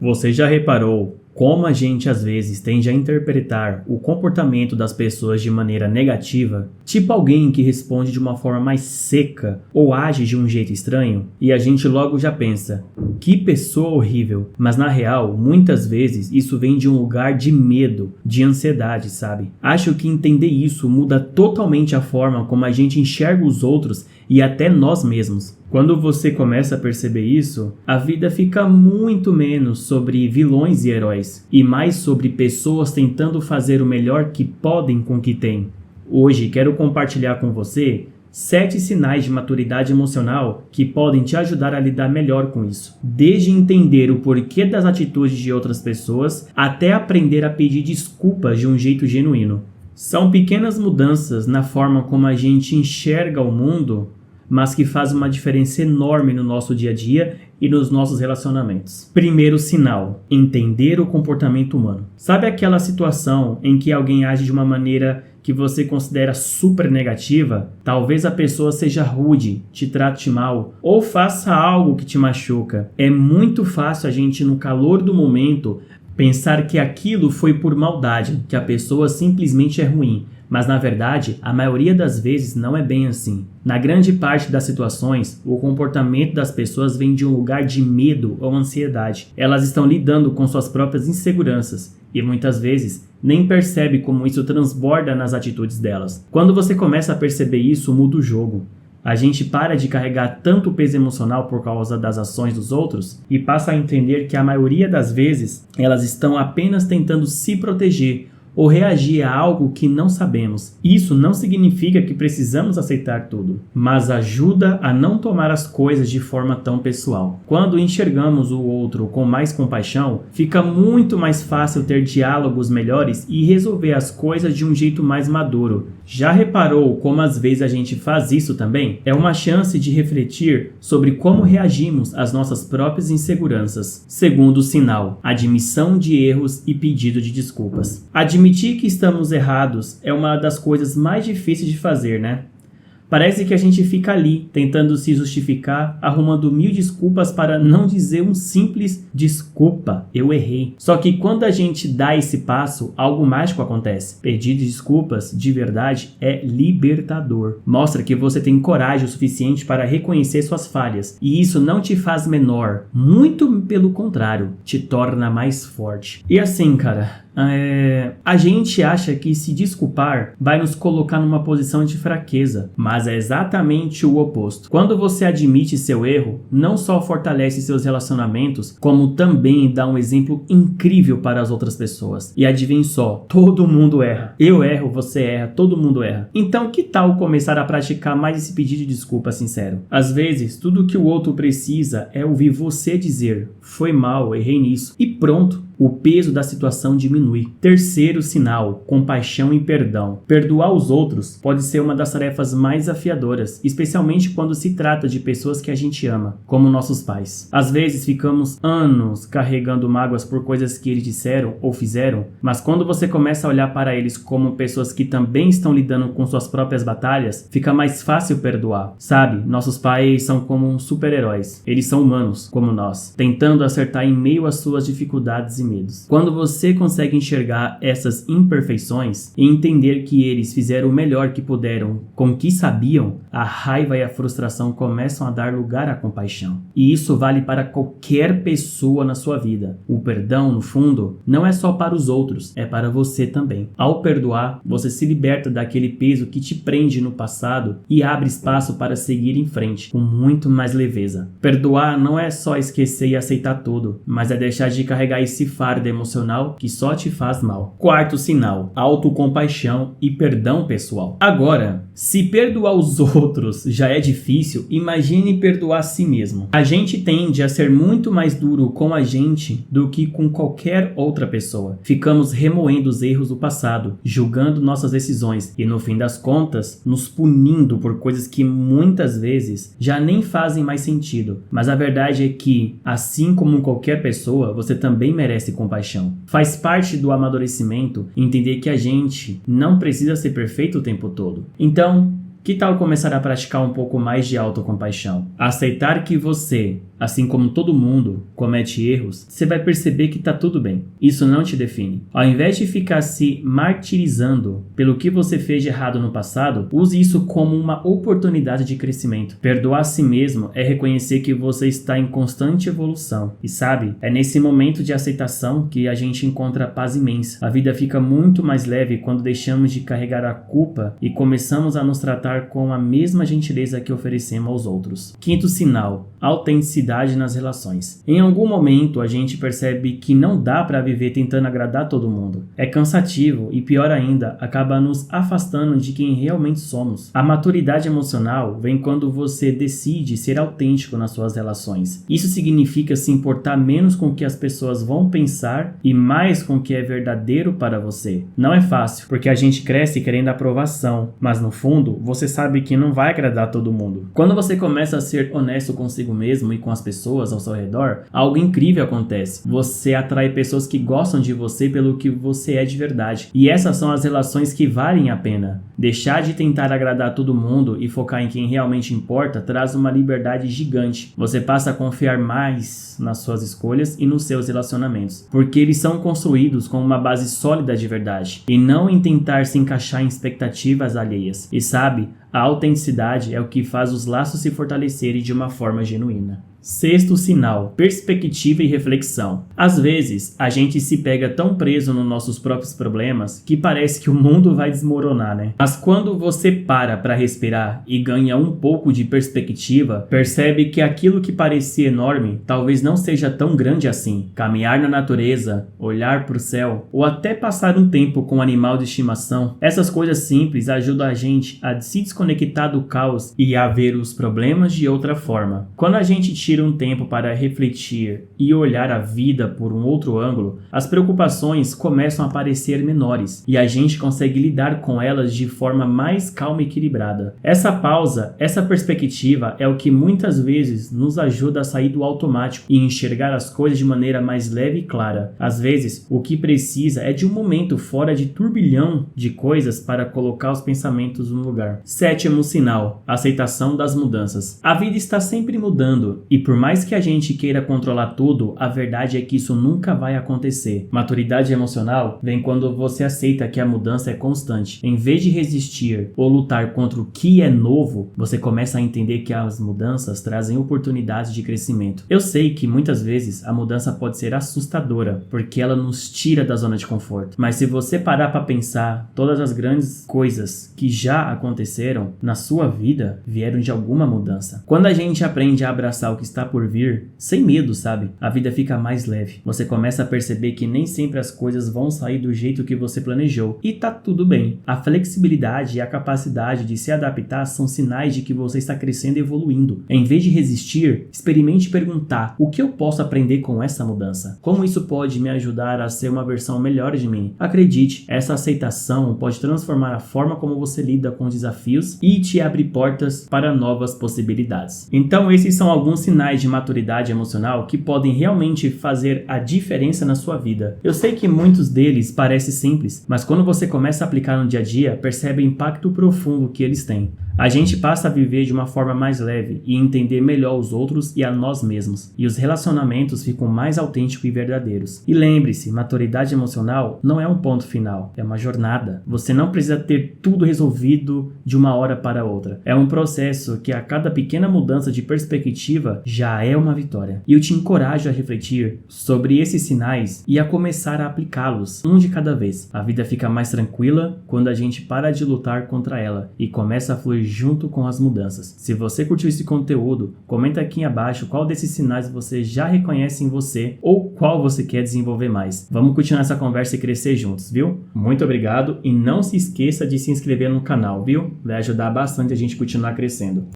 Você já reparou como a gente às vezes tende a interpretar o comportamento das pessoas de maneira negativa? Tipo alguém que responde de uma forma mais seca ou age de um jeito estranho? E a gente logo já pensa, que pessoa horrível. Mas na real, muitas vezes isso vem de um lugar de medo, de ansiedade, sabe? Acho que entender isso muda totalmente a forma como a gente enxerga os outros e até nós mesmos. Quando você começa a perceber isso, a vida fica muito menos sobre vilões e heróis, e mais sobre pessoas tentando fazer o melhor que podem com o que têm. Hoje quero compartilhar com você 7 sinais de maturidade emocional que podem te ajudar a lidar melhor com isso. Desde entender o porquê das atitudes de outras pessoas, até aprender a pedir desculpas de um jeito genuíno. São pequenas mudanças na forma como a gente enxerga o mundo, mas que faz uma diferença enorme no nosso dia a dia e nos nossos relacionamentos. Primeiro sinal: entender o comportamento humano. Sabe aquela situação em que alguém age de uma maneira que você considera super negativa? Talvez a pessoa seja rude, te trate mal ou faça algo que te machuca. É muito fácil a gente, no calor do momento, pensar que aquilo foi por maldade, que a pessoa simplesmente é ruim. Mas na verdade, a maioria das vezes não é bem assim. Na grande parte das situações, o comportamento das pessoas vem de um lugar de medo ou ansiedade. Elas estão lidando com suas próprias inseguranças e muitas vezes nem percebe como isso transborda nas atitudes delas. Quando você começa a perceber isso, muda o jogo. A gente para de carregar tanto peso emocional por causa das ações dos outros e passa a entender que a maioria das vezes elas estão apenas tentando se proteger ou reagir a algo que não sabemos. Isso não significa que precisamos aceitar tudo, mas ajuda a não tomar as coisas de forma tão pessoal. Quando enxergamos o outro com mais compaixão, fica muito mais fácil ter diálogos melhores e resolver as coisas de um jeito mais maduro. Já reparou como às vezes a gente faz isso também? É uma chance de refletir sobre como reagimos às nossas próprias inseguranças. Segundo sinal: admissão de erros e pedido de desculpas. Admitir que estamos errados é uma das coisas mais difíceis de fazer, né? Parece que a gente fica ali, tentando se justificar, arrumando 1000 desculpas para não dizer um simples desculpa, eu errei. Só que quando a gente dá esse passo, algo mágico acontece. Pedir desculpas de verdade é libertador. Mostra que você tem coragem o suficiente para reconhecer suas falhas. E isso não te faz menor, muito pelo contrário, te torna mais forte. E assim, cara, a gente acha que se desculpar vai nos colocar numa posição de fraqueza, mas é exatamente o oposto. Quando você admite seu erro, não só fortalece seus relacionamentos, como também dá um exemplo incrível para as outras pessoas. E adivinhe só, todo mundo erra. Eu erro, você erra, todo mundo erra. Então que tal começar a praticar mais esse pedido de desculpa sincero? Às vezes, tudo que o outro precisa é ouvir você dizer, foi mal, errei nisso, e pronto. O peso da situação diminui. Terceiro sinal: compaixão e perdão. Perdoar os outros pode ser uma das tarefas mais desafiadoras, especialmente quando se trata de pessoas que a gente ama, como nossos pais. Às vezes ficamos anos carregando mágoas por coisas que eles disseram ou fizeram, mas quando você começa a olhar para eles como pessoas que também estão lidando com suas próprias batalhas, fica mais fácil perdoar. Sabe, nossos pais são como super-heróis. Eles são humanos, como nós, tentando acertar em meio às suas dificuldades e medos. Quando você consegue enxergar essas imperfeições e entender que eles fizeram o melhor que puderam com o que sabiam, a raiva e a frustração começam a dar lugar à compaixão. E isso vale para qualquer pessoa na sua vida. O perdão, no fundo, não é só para os outros, é para você também. Ao perdoar, você se liberta daquele peso que te prende no passado e abre espaço para seguir em frente, com muito mais leveza. Perdoar não é só esquecer e aceitar tudo, mas é deixar de carregar esse fardo emocional que só te faz mal. Quarto sinal: autocompaixão e perdão pessoal. Agora, se perdoar os outros já é difícil, imagine perdoar a si mesmo. A gente tende a ser muito mais duro com a gente do que com qualquer outra pessoa. Ficamos remoendo os erros do passado, julgando nossas decisões e, no fim das contas, nos punindo por coisas que muitas vezes já nem fazem mais sentido. Mas a verdade é que, assim como qualquer pessoa, você também merece compaixão. Faz parte do amadurecimento entender que a gente não precisa ser perfeito o tempo todo. Então, que tal começar a praticar um pouco mais de autocompaixão? Aceitar que você assim como todo mundo comete erros, você vai perceber que tá tudo bem. Isso não te define. Ao invés de ficar se martirizando pelo que você fez de errado no passado, use isso como uma oportunidade de crescimento. Perdoar a si mesmo é reconhecer que você está em constante evolução. E sabe, é nesse momento de aceitação que a gente encontra paz imensa. A vida fica muito mais leve quando deixamos de carregar a culpa e começamos a nos tratar com a mesma gentileza que oferecemos aos outros. Quinto sinal: autenticidade nas relações. Em algum momento a gente percebe que não dá para viver tentando agradar todo mundo. É cansativo e, pior ainda, acaba nos afastando de quem realmente somos. A maturidade emocional vem quando você decide ser autêntico nas suas relações. Isso significa se importar menos com o que as pessoas vão pensar e mais com o que é verdadeiro para você. Não é fácil, porque a gente cresce querendo aprovação, mas no fundo você sabe que não vai agradar todo mundo. Quando você começa a ser honesto consigo mesmo e com as pessoas ao seu redor, algo incrível acontece. Você atrai pessoas que gostam de você pelo que você é de verdade. E essas são as relações que valem a pena. Deixar de tentar agradar todo mundo e focar em quem realmente importa traz uma liberdade gigante. Você passa a confiar mais nas suas escolhas e nos seus relacionamentos, porque eles são construídos com uma base sólida de verdade, e não em tentar se encaixar em expectativas alheias. E sabe, a autenticidade é o que faz os laços se fortalecerem de uma forma genuína. Sexto sinal: perspectiva e reflexão. Às vezes, a gente se pega tão preso nos nossos próprios problemas que parece que o mundo vai desmoronar, né? Mas quando você para respirar e ganha um pouco de perspectiva, percebe que aquilo que parecia enorme talvez não seja tão grande assim. Caminhar na natureza, olhar para o céu ou até passar um tempo com um animal de estimação, essas coisas simples ajudam a gente a se desconectar do caos e a ver os problemas de outra forma. Quando a gente tira um tempo para refletir e olhar a vida por um outro ângulo, as preocupações começam a parecer menores e a gente consegue lidar com elas de forma mais calma e equilibrada. Essa pausa, essa perspectiva é o que muitas vezes nos ajuda a sair do automático e enxergar as coisas de maneira mais leve e clara. Às vezes, o que precisa é de um momento fora de turbilhão de coisas para colocar os pensamentos no lugar. Sétimo sinal: aceitação das mudanças. A vida está sempre mudando e por mais que a gente queira controlar tudo, a verdade é que isso nunca vai acontecer. Maturidade emocional vem quando você aceita que a mudança é constante. Em vez de resistir ou lutar contra o que é novo, você começa a entender que as mudanças trazem oportunidades de crescimento. Eu sei que muitas vezes a mudança pode ser assustadora, porque ela nos tira da zona de conforto. Mas se você parar para pensar, todas as grandes coisas que já aconteceram na sua vida vieram de alguma mudança. Quando a gente aprende a abraçar o que está por vir, sem medo, sabe? A vida fica mais leve. Você começa a perceber que nem sempre as coisas vão sair do jeito que você planejou. E tá tudo bem. A flexibilidade e a capacidade de se adaptar são sinais de que você está crescendo e evoluindo. Em vez de resistir, experimente perguntar: o que eu posso aprender com essa mudança? Como isso pode me ajudar a ser uma versão melhor de mim? Acredite, essa aceitação pode transformar a forma como você lida com os desafios e te abre portas para novas possibilidades. Então, esses são alguns sinais de maturidade emocional que podem realmente fazer a diferença na sua vida. Eu sei que muitos deles parecem simples, mas quando você começa a aplicar no dia a dia, percebe o impacto profundo que eles têm. A gente passa a viver de uma forma mais leve e entender melhor os outros e a nós mesmos. E os relacionamentos ficam mais autênticos e verdadeiros. E lembre-se, maturidade emocional não é um ponto final, é uma jornada. Você não precisa ter tudo resolvido de uma hora para outra. É um processo que a cada pequena mudança de perspectiva já é uma vitória. E eu te encorajo a refletir sobre esses sinais e a começar a aplicá-los, um de cada vez. A vida fica mais tranquila quando a gente para de lutar contra ela e começa a fluir junto com as mudanças. Se você curtiu esse conteúdo, comenta aqui abaixo qual desses sinais você já reconhece em você ou qual você quer desenvolver mais. Vamos continuar essa conversa e crescer juntos, viu? Muito obrigado e não se esqueça de se inscrever no canal, viu? Vai ajudar bastante a gente continuar crescendo.